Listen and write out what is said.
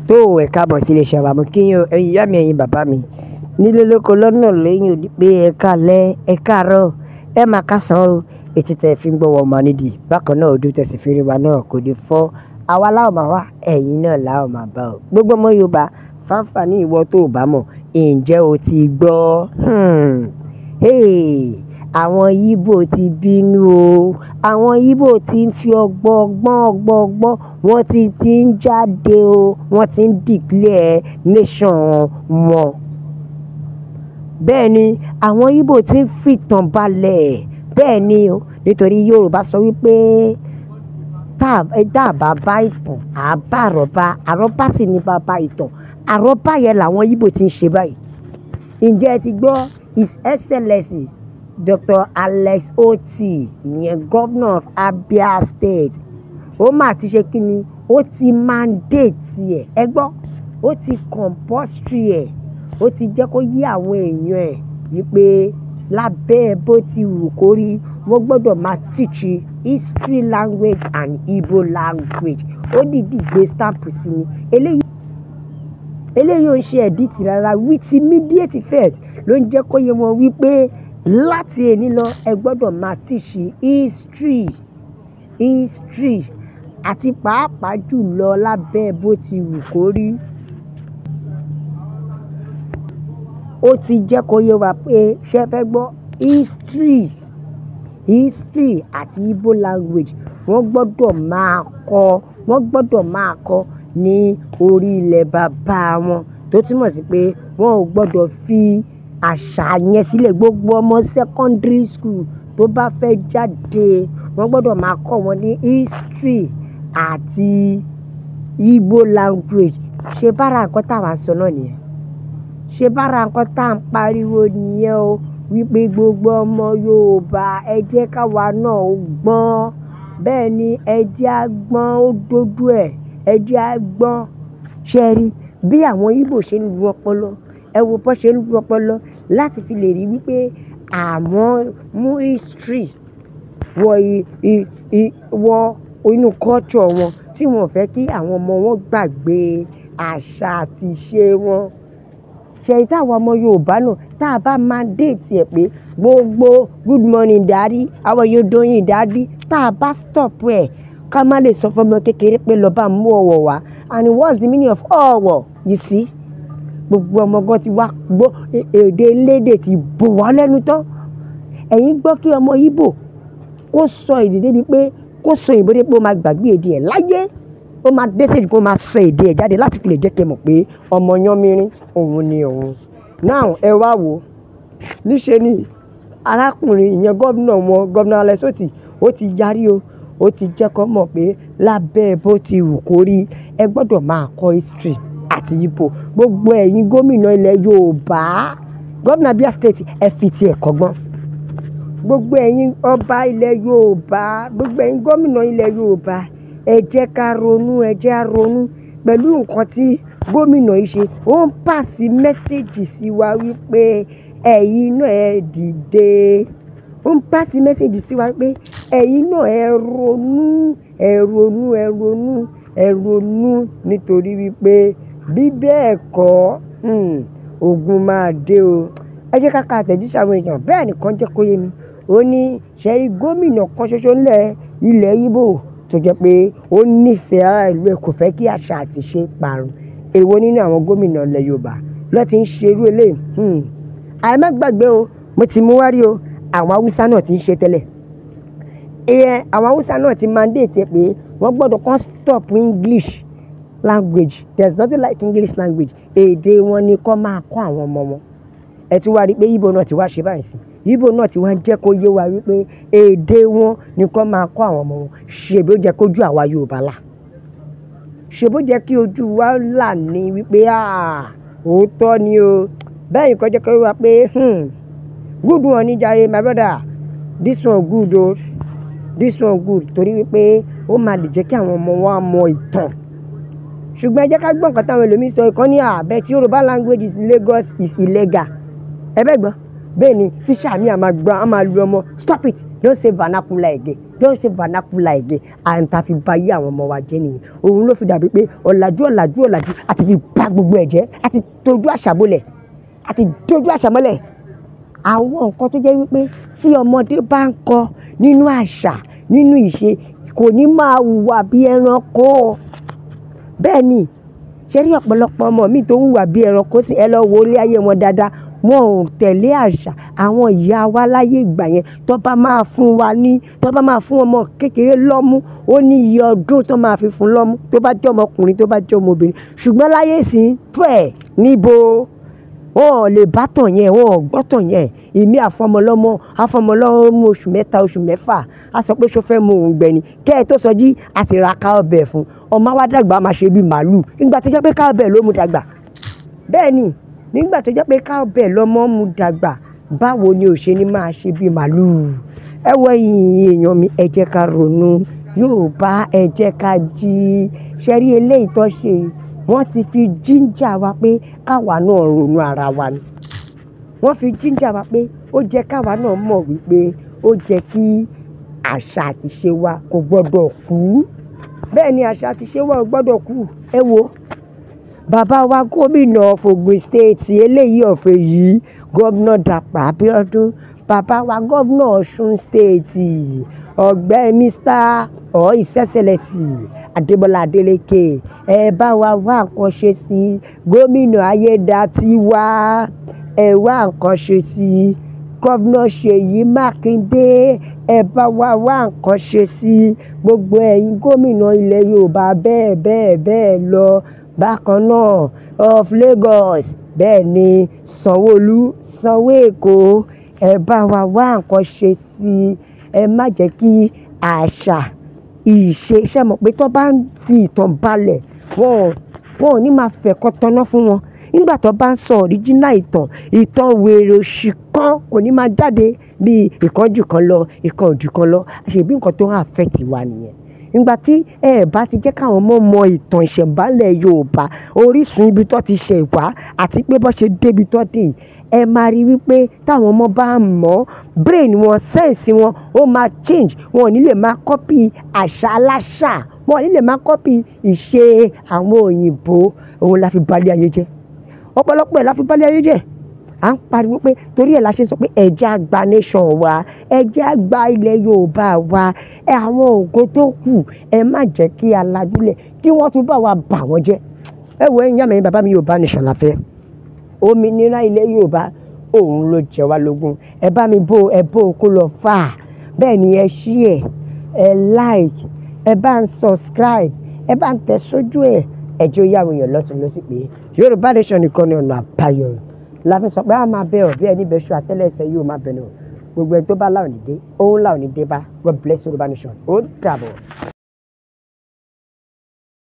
tó ẹ káàbọ̀ sí iléeṣẹ́ wa mo kí yín o ẹ̀yin ìyá mi ẹ̀yin bàbá mi nílé lóko lọ́nà lẹ́yìn odi pé ẹ káalẹ́ ẹ káàárọ̀ ẹ máa kásán o etí tẹ́ fi ń gbọ́ wọn máa nídìí bákan náà ojú tẹ́ sì fi rí wa náà kò ní fọ́ àwa láwọn máa wá ẹ̀yin náà láwọn máa bá o gbogbo ọmọ Yorùbá fáńfààní ìwọ tó o bá mọ̀ ǹjẹ́ o ti gbọ́ àwọn Yíbò ti bínú o àwọn Yíbò ti ń fi ọgbọ́n wọ́n ti ń jáde o wọ́n ti ń declare nation wọn. Bẹ́ẹ̀ ni àwọn Yíbò ti ń fìtàn balẹ̀ bẹ́ẹ̀ ni o nítorí Yorùbá sọ wípé tá a bá bá ìtàn àbá àrọ́bá sì ní bàbá ìtàn àrọ́bá yẹn làwọn Yíbò ti ń ṣe báyìí. Ǹjẹ́ ẹ ti gbọ́ His Excellency Dr. Alex Otti ìyẹn governor of Abia State ó mà ti ṣe kí ni ó ti mandate ẹ̀ ẹ gbọ́ ó ti compulsory ẹ̀ ó ti jẹ́ kó yí àwọn èèyàn ẹ̀ wípé lábẹ́ bó ti wù kó rí wọ́n gbọ́dọ̀ máa teach history language and Igbo language ó dìdí gbé stamp sí ni eléyìí ò ń ṣe ẹ̀dítì rárá with immediate effect ló ń jẹ́ kó yé wọn wípé láti èní lọ ẹ gbọ́dọ̀ máa teach history àti pàápàá jùlọ lábẹ́ bó ti wù kó rí. Ó ti jẹ́ kó yé wa pé ṣé fẹ́ gbọ́ history àti Igbo language wọ́n gbọ́dọ̀ máa kọ́ ní orí ilẹ̀ bàbá wọn tó túmọ̀ sí pé wọn ò gbọ́dọ̀ fi àṣà yẹn sílẹ̀. Gbogbo ọmọ secondary school tó bá fẹ́ jáde wọ́n gbọ́dọ̀ máa kọ́ wọn ní history àti Igbo language. Ṣé bára nǹkan táwa ń sọ náà nìyẹn ṣé bára nǹkan tá à ń pariwo nìyẹn o wípé gbogbo ọmọ Yorùbá ẹ jẹ́ káwa náà ó gbọ́n bẹ́ẹ̀ ni ẹ jẹ́ á gbọ́n ó dójú ẹ jẹ́ á gbọ́n ṣe rí bí àwọn Igbo ṣe ń lu ọpọlọ ẹ wo bó ṣe ń lu ọpọlọ láti fi lè rí wípé àwọn mú history wọ inú culture wọn tí wọn ò fẹ́ kí àwọn ọmọ wọn gbàgbé àṣà àti ìṣe wọn. Ṣèyí táwọn ọmọ Yorùbá náà tá a bá mandate ẹ̀ pé gbogbo good morning daddy how are you doing daddy tá a bá stop ẹ̀ ká má lè sọ fún ọmọ kékeré pé lọ bá mú ọ̀wọ̀ wá and what's the meaning of ọ̀wọ̀ you see gbogbo ọmọ gan ti wá gbọ́ èdè elédè ti bò wá lẹ́nu tán. Ẹ̀yin gbọ́ kí ọmọ Yíbò kó sọ èdè débi pé kó sọ ìbò dé pé ó máa gbàgbé èdè ẹ̀ láyé ó máa dé stage kó máa sọ èdè ẹ̀ jáde láti fi lè jẹ́ kẹ́ mọ̀ pé ọmọ yánmírín òun ni òun. Now ẹ wá wò níṣe ni arákùnrin ìyẹn gómìnà Alex Otti ó ti yarí o ó ti jẹ́ kó mọ̀ pé lábẹ́ bó ti wù kó rí ẹ gbọ́dọ̀ máa kọ́ history àti Igbo. Gbogbo ẹ̀yin gómìnà ilẹ̀ Yorùbá gómìnà Abia State ẹ fi tiẹ̀ kọ́gbọ́n. Gbogbo ẹ̀yin ọba ilẹ̀ Yorùbá gbogbo ẹ̀yin gómìnà ilẹ̀ Yorùbá ẹ jẹ́ ká ronú pẹ̀lú nǹkan tí gómìnà yìí ṣe ó ń pàṣẹ mẹ́sẹ̀gì sí wa wípé ẹ̀yin náà ẹ dìde ó ń pàṣẹ mẹ́sẹ̀gì sí wa pé ẹ̀yin náà ẹ ronú nítorí wípé bí bẹ́ẹ̀ kọ́ ogun máa dé o. Ẹ jẹ́ ká ka àtẹ̀jíṣẹ́ àwọn èèyàn bẹ́ẹ̀ nìkan jẹ́ kó yé mi ó ní ṣẹ́rí gómìnà kan ṣoṣo ilẹ̀ Yíbò tó jẹ́ pé ó nífẹ̀ẹ́ ará ìlú ẹ̀ kò fẹ́ kí àṣà àti ìṣe parun. Èwo nínú àwọn gómìnà ilẹ̀ Yorùbá ló ti ń ṣe irú eléyìí àìmọ́ gbàgbé o mo ti mú wárí o àwọn Haúsá náà ti ń ṣe tẹ́lẹ̀ àwọn Haúsá náà ti mandate pé wọ́n gbọ́dọ̀ kàn stop English language there is nothing like English language èdè wọn ni kó máa kọ́ àwọn ọmọ wọn. Ẹ ti wá rí pé Igbo náà ti wá ṣe báyìí sí Igbo náà ti wá jẹ́ kó yé wa wípé èdè wọn ni kó máa kọ́ àwọn ọmọ wọn. Ṣèbí ó jẹ́ kójú àwa Yorùbá là ṣèbí ó jẹ́ kí ojú wa là ní wípé òótọ́ ni o bẹ́ẹ̀ ni kó jẹ́ kó yé wa pé good one ní jàre my brother this one good o this one good torí wípé ó máa lè jẹ́ kí àwọn ọmọ wa mọ ìtàn. Ṣùgbọ́n ẹ jẹ́ ká gbọ́ nǹkan táwọn ẹlòmíín sọ ìkan ní àbẹ̀ tí Yorùbá language is Lagos is illegal ẹ bẹ́ẹ̀ gbọ́ bẹ́ẹ̀ ni tíṣà mi a máa lu ọmọ stop it don't say vernacular again don't say vernacular again àǹtà fi ba yé àwọn ọmọ wa jẹ́ nìyẹn òun ló fi dàbí pé ọ̀làjú àti fi bá gbogbo ẹ̀ jẹ́ àti tójú àṣà mọ́lẹ̀ àwọn nǹkan tó jẹ́ wípé tí ọmọdé bá ń kọ́ nínú àṣà nínú ìṣe kò ní máa hùwà bí ẹranko bẹ́ẹ̀ ni ṣe rí ọ̀pọ̀lọpọ̀ ọmọ mi tó ń hùwà bí ẹranko sí ẹ lọ wo ilé ayé wọn dáadáa wọn ò tẹ̀lé àṣà àwọn ìyá wa láyé ìgbà yẹn tó bá máa fún ọmọ kékeré lọ́mú ó ní iye ọdún tó máa fi fún lọ́mú tó bá jẹ́ ọmọkùnrin tó bá jẹ́ ọmọbìnrin ṣùgbọ́n láyé ìsìn pẹ̀ níbo wọn ò lè bá tàn yẹn wọn ò gbọ́ tàn yẹn ìmí àfọmọlọ́mọ oṣù mẹ́ta oṣù mẹ́fà á sọ pé ṣó fẹ́ mú òun gbẹ̀ni kẹ́ ẹ tó sọ jí àti ra ká ọbẹ̀ fún ọmọ wa dàgbà máa ṣe bí màálù nígbà tó jẹ́ pé ká ọbẹ̀ ló mú dàgbà bẹ́ẹ̀ ni nígbà tó jẹ́ pé ká ọbẹ̀ lọ́mọ mú dàgbà báwo ni ò ṣe ní máa ṣe bí màálù ẹ wọ èèyàn mi ẹ jẹ́ ká ronú Yorùbá ẹ jẹ́ ká jí ṣẹ́rí eléyìí tó ṣe wọ́n ti fi jíńjà wa pé káwa náà ronú ara wa ni wọ́n fi jíńjà wa pé ó jẹ́ káwa náà mọ̀ wípé ó jẹ́ kí àṣà àti ṣe wa kò gbọ́dọ̀ kú bẹ́ẹ̀ ni àṣà àti ṣe wa ò gbọ́dọ̀ kú ẹ wo bàbá wa gómìnà Ògùn state eléyìí ọ̀fẹ́ yìí gómìnà Dàpọ̀ Abíọ́dún bàbá wa gómìnà Ọ̀ṣun state ọ̀gbẹ́ Mr. His Excellency Adébọ́lá Adélékè ẹ bá wa wá nǹkan ṣe sí gómìnà Ayédàtiwa ẹ wá nǹkan ṣe sí gómìnà Ṣèyí Mákindé ẹ bá wa wá nǹkan ṣe sí gbogbo ẹ̀yin gómìnà ilẹ̀ Yorùbá bẹ́ẹ̀ lọ bákan náà of Lagos bẹ́ẹ̀ ni Sanwó-Olú Sanwó-Èkó ẹ bá wa wá nǹkan ṣe sí ẹ má jẹ́ kí àṣà ìṣe iṣẹ́ mọ̀ pé tó bá ń fi ìtàn balẹ̀ wọn ò ní máa fẹ̀kọ́ tọ́ná fún wọn nígbà tó bá ń sọ ọ̀ríjínà ìtàn wèrè òṣì kan kò ní máa jáde bí ìkánjú kan lọ ìkánjú kan lọ àṣebí nǹkan tó ń affect wa nìyẹn nígbà tí ẹ bá ti jẹ́ káwọn ọmọ mọ ìtàn ìṣẹ̀ǹbálẹ̀ Yorùbá orísun ibi tó ti ṣẹ̀ wá àti pé bó ṣe débi tó dé ẹ máa rí wípé táwọn ọmọ bá mọ̀ brain wọn sense wọn ó máa change wọn ò ní lè máa copy àṣà aláṣà wọn ò ní lè máa copy ìṣe àwọn òyìnbó òun la fi balẹ̀ ayé jẹ́ ọ̀pọ̀lọpọ̀ ẹ̀ la fi balẹ̀ ayé jẹ́ à ń pariwo pé torí ẹ̀ la ṣe sọ pé ẹ̀jẹ̀ àgbà nation wa ẹ̀jẹ̀ àgbà ilẹ̀ Yorùbá wa àwọn ògo tó kù ẹ má jẹ́ kí aládùúlẹ̀ kí wọ́n tún bá wa bà wọ́n jẹ́ ẹ wo ẹ̀yin àmì bàbá mi Yorùbá nation la fẹ́ òmìnira ilẹ̀ Yorùbá òun ló jẹ wá lógún ẹ bá mi bó kó lọ fà bẹ́ẹ̀ ni ẹ share ẹ like ẹ bá ń subscribe ẹ bá ń tẹ̀ sójú ẹ jẹ́ ó yá àwọn èèyàn lọ́tún lọ́sí pé Yorùbá nation nìkan ni ọ̀nà àbáyọ la fi sọ pé a máa bẹ ọ bí ẹni bẹ ṣu àtẹ́lẹsẹ̀ yóò máa bẹ náà gbogbo ẹni tó bá láwọn ní dé òun láwọn ní dé bá God bless Yorùbá nation ó dàbọ̀.